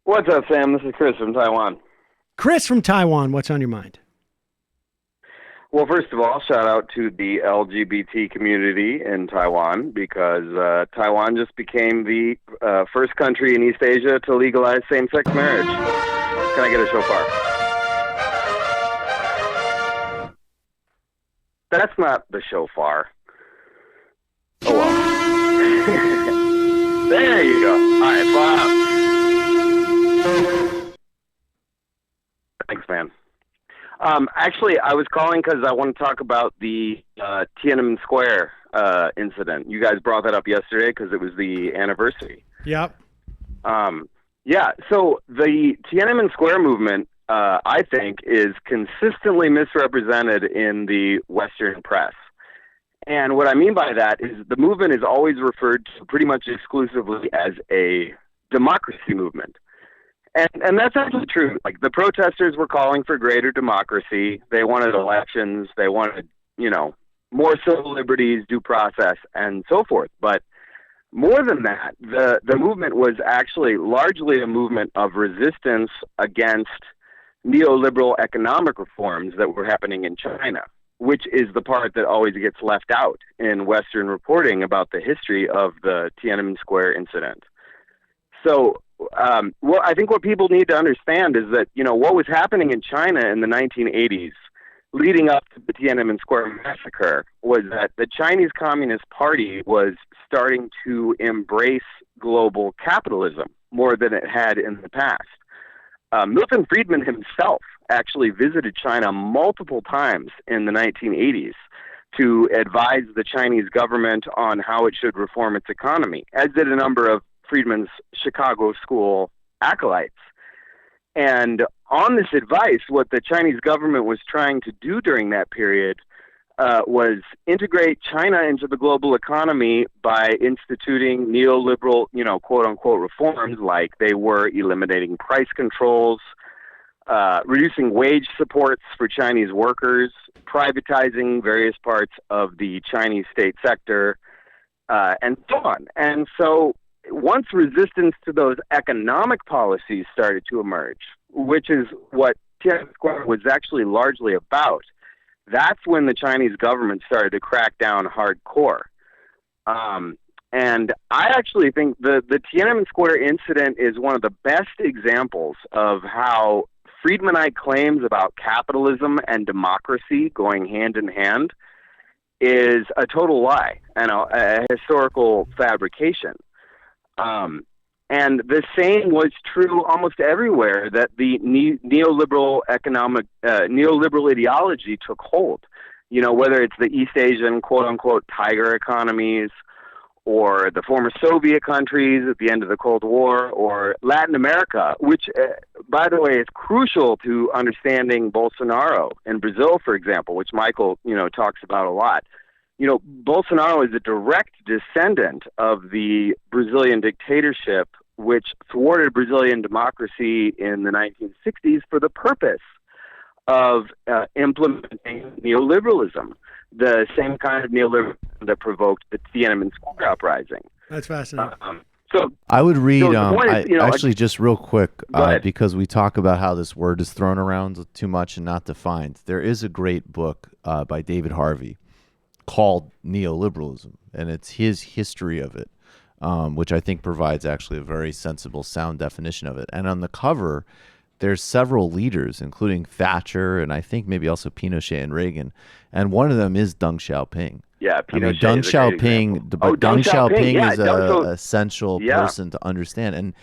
What's up, Sam? This is Chris from Taiwan. Chris from Taiwan, what's on your mind? Well, first of all, shout out to the LGBT community in Taiwan because Taiwan just became the first country in East Asia to legalize same-sex marriage. Can I get a shofar? That's not the shofar. Oh well. There you go. All right, wow. Thanks, man. Actually, I was calling because I want to talk about the Tiananmen Square incident. You guys brought that up yesterday because it was the anniversary. Yep. Yeah, so the Tiananmen Square movement, I think, is consistently misrepresented in the Western press. And what I mean by that is the movement is always referred to pretty much exclusively as a democracy movement. And that's actually true. Like the protesters were calling for greater democracy. They wanted elections. They wanted, more civil liberties, due process, and so forth. But more than that, the movement was actually largely a movement of resistance against neoliberal economic reforms that were happening in China, which is the part that always gets left out in Western reporting about the history of the Tiananmen Square incident. So, I think what people need to understand is that, what was happening in China in the 1980s, leading up to the Tiananmen Square massacre, was that the Chinese Communist Party was starting to embrace global capitalism more than it had in the past. Milton Friedman himself actually visited China multiple times in the 1980s to advise the Chinese government on how it should reform its economy, as did a number of Friedman's Chicago school acolytes. And on this advice, what the Chinese government was trying to do during that period was integrate China into the global economy by instituting neoliberal, quote unquote reforms, like they were eliminating price controls, reducing wage supports for Chinese workers, privatizing various parts of the Chinese state sector, and so on. And so once resistance to those economic policies started to emerge, which is what Tiananmen Square was actually largely about, that's when the Chinese government started to crack down hardcore. And I actually think the Tiananmen Square incident is one of the best examples of how Friedmanite claims about capitalism and democracy going hand in hand is a total lie and a historical fabrication. And the same was true almost everywhere that the neoliberal ideology took hold. Whether it's the East Asian quote unquote tiger economies, or the former Soviet countries at the end of the Cold War, or Latin America, which, by the way, is crucial to understanding Bolsonaro in Brazil, for example, which Michael, talks about a lot. Bolsonaro is a direct descendant of the Brazilian dictatorship, which thwarted Brazilian democracy in the 1960s for the purpose of implementing neoliberalism, the same kind of neoliberalism that provoked the Tiananmen Square uprising. That's fascinating. So I would read, the point is, actually just real quick, Go ahead. because we talk about how this word is thrown around too much and not defined. There is a great book by David Harvey called Neoliberalism, and it's his history of it, which I think provides actually a very sensible, sound definition of it. And on the cover, there's several leaders, including Thatcher and I think maybe also Pinochet and Reagan, and one of them is Deng Xiaoping. Yeah, Deng Pinochet is a great Xiaoping, example. but Deng Xiaoping yeah, is a essential person to understand.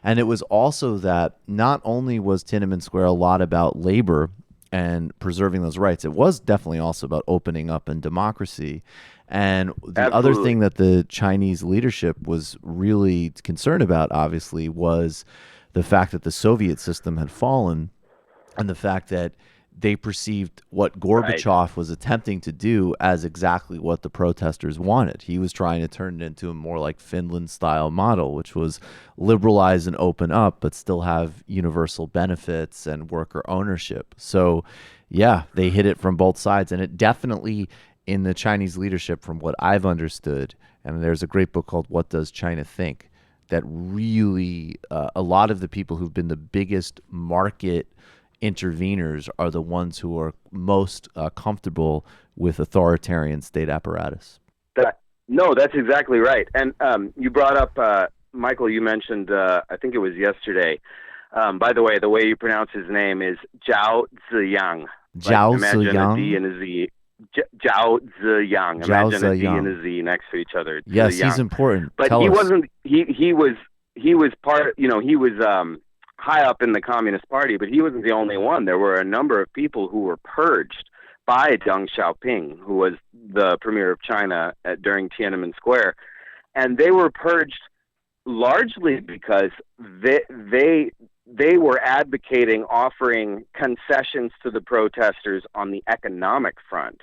And it was also that not only was Tiananmen Square a lot about labor and preserving those rights, it was definitely also about opening up and democracy. And the other thing that the Chinese leadership was really concerned about, obviously, was the fact that the Soviet system had fallen and the fact that they perceived what Gorbachev was attempting to do as exactly what the protesters wanted. He was trying to turn it into a more like Finland-style model, which was liberalize and open up, but still have universal benefits and worker ownership. So, yeah, they hit it from both sides. And it definitely, in the Chinese leadership, from what I've understood, and there's a great book called What Does China Think? that really a lot of the people who've been the biggest market interveners are the ones who are most comfortable with authoritarian state apparatus. No, that's exactly right. And you brought up, Michael, you mentioned, I think it was yesterday. By the way you pronounce his name is Zhao Ziyang. Zhao Imagine a D Ziyang? and a Z. Zhao Ziyang. Imagine a D and a Z next to each other. Yes, Ziyang. he's important. But Tell he us. wasn't. He was part. He was high up in the Communist Party, but he wasn't the only one. There were a number of people who were purged by Deng Xiaoping, who was the premier of China during Tiananmen Square, and they were purged largely because they were advocating offering concessions to the protesters on the economic front.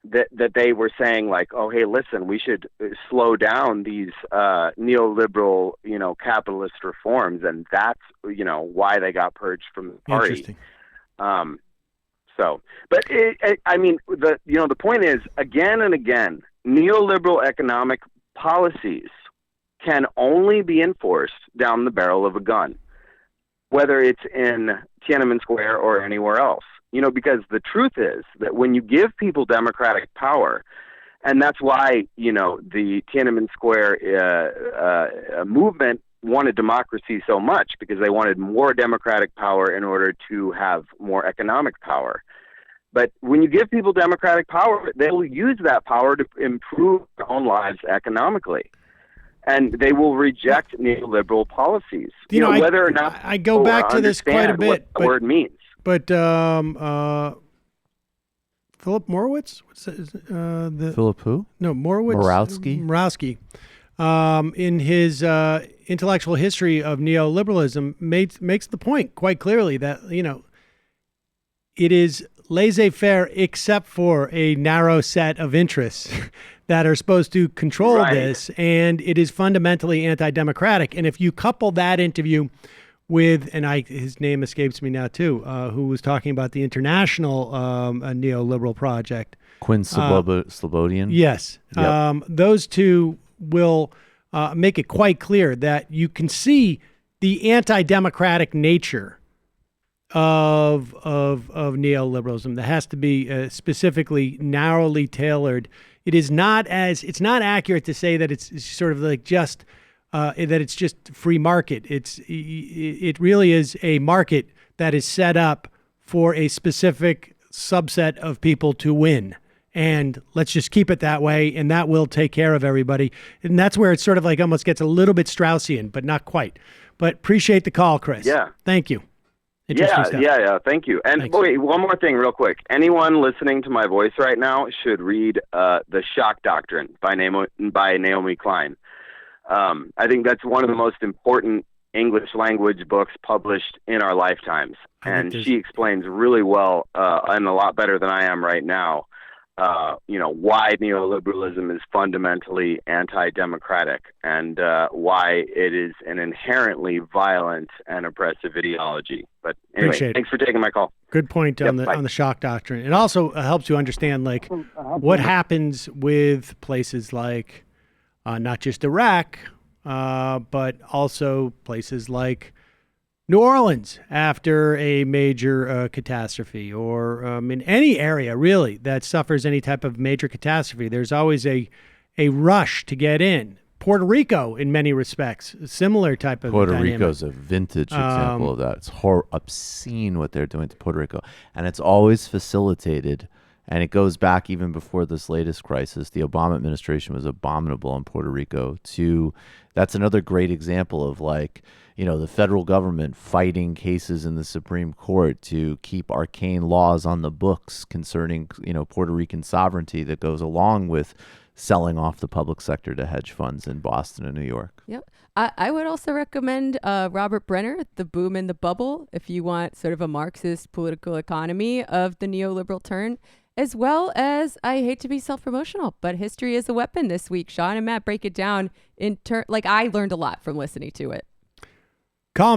That they were saying, like, oh, hey, listen, we should slow down these neoliberal, capitalist reforms, and that's, why they got purged from the party. Interesting. The point is, again and again, neoliberal economic policies can only be enforced down the barrel of a gun, whether it's in Tiananmen Square or anywhere else. Because the truth is that when you give people democratic power, and that's why, the Tiananmen Square movement wanted democracy so much, because they wanted more democratic power in order to have more economic power. But when you give people democratic power, they will use that power to improve their own lives economically. And they will reject neoliberal policies. Whether or not I go back to this quite a bit. What the word means. But Philip Morowitz, Philip who? No, Morowitz. Morawski. In his intellectual history of neoliberalism, makes the point quite clearly that it is laissez-faire except for a narrow set of interests that are supposed to control this, and it is fundamentally anti-democratic. And if you couple that interview with, and his name escapes me now too, who was talking about the international neoliberal project. Quinn Slobodian? Yes. Yep. Those two will make it quite clear that you can see the anti-democratic nature of neoliberalism that has to be specifically narrowly tailored. It's not accurate to say that it's sort of like just that it's just free market. It really is a market that is set up for a specific subset of people to win. And let's just keep it that way, and that will take care of everybody. And that's where it sort of like almost gets a little bit Straussian, but not quite. But appreciate the call, Chris. Yeah. Thank you. Interesting stuff. Yeah. Thank you. And wait, one more thing real quick. Anyone listening to my voice right now should read The Shock Doctrine by Naomi Klein. I think that's one of the most important English language books published in our lifetimes. And she explains really well, and a lot better than I am right now, why neoliberalism is fundamentally anti-democratic and why it is an inherently violent and oppressive ideology. But anyway, thanks for taking my call. Good point on the shock doctrine. It also helps you understand what happens with places like not just Iraq, but also places like New Orleans after a major catastrophe, or in any area really that suffers any type of major catastrophe. There's always a rush to get in. Puerto Rico, in many respects, a similar type of Puerto dynamic. Rico's a vintage example of that. It's obscene what they're doing to Puerto Rico, and it's always facilitated. And it goes back even before this latest crisis. The Obama administration was abominable in Puerto Rico. That's another great example of the federal government fighting cases in the Supreme Court to keep arcane laws on the books concerning, Puerto Rican sovereignty that goes along with selling off the public sector to hedge funds in Boston and New York. Yep. I would also recommend Robert Brenner, The Boom and the Bubble, if you want sort of a Marxist political economy of the neoliberal turn, as well as, I hate to be self-promotional, but History is a Weapon this week. Sean and Matt break it down I learned a lot from listening to it. Colin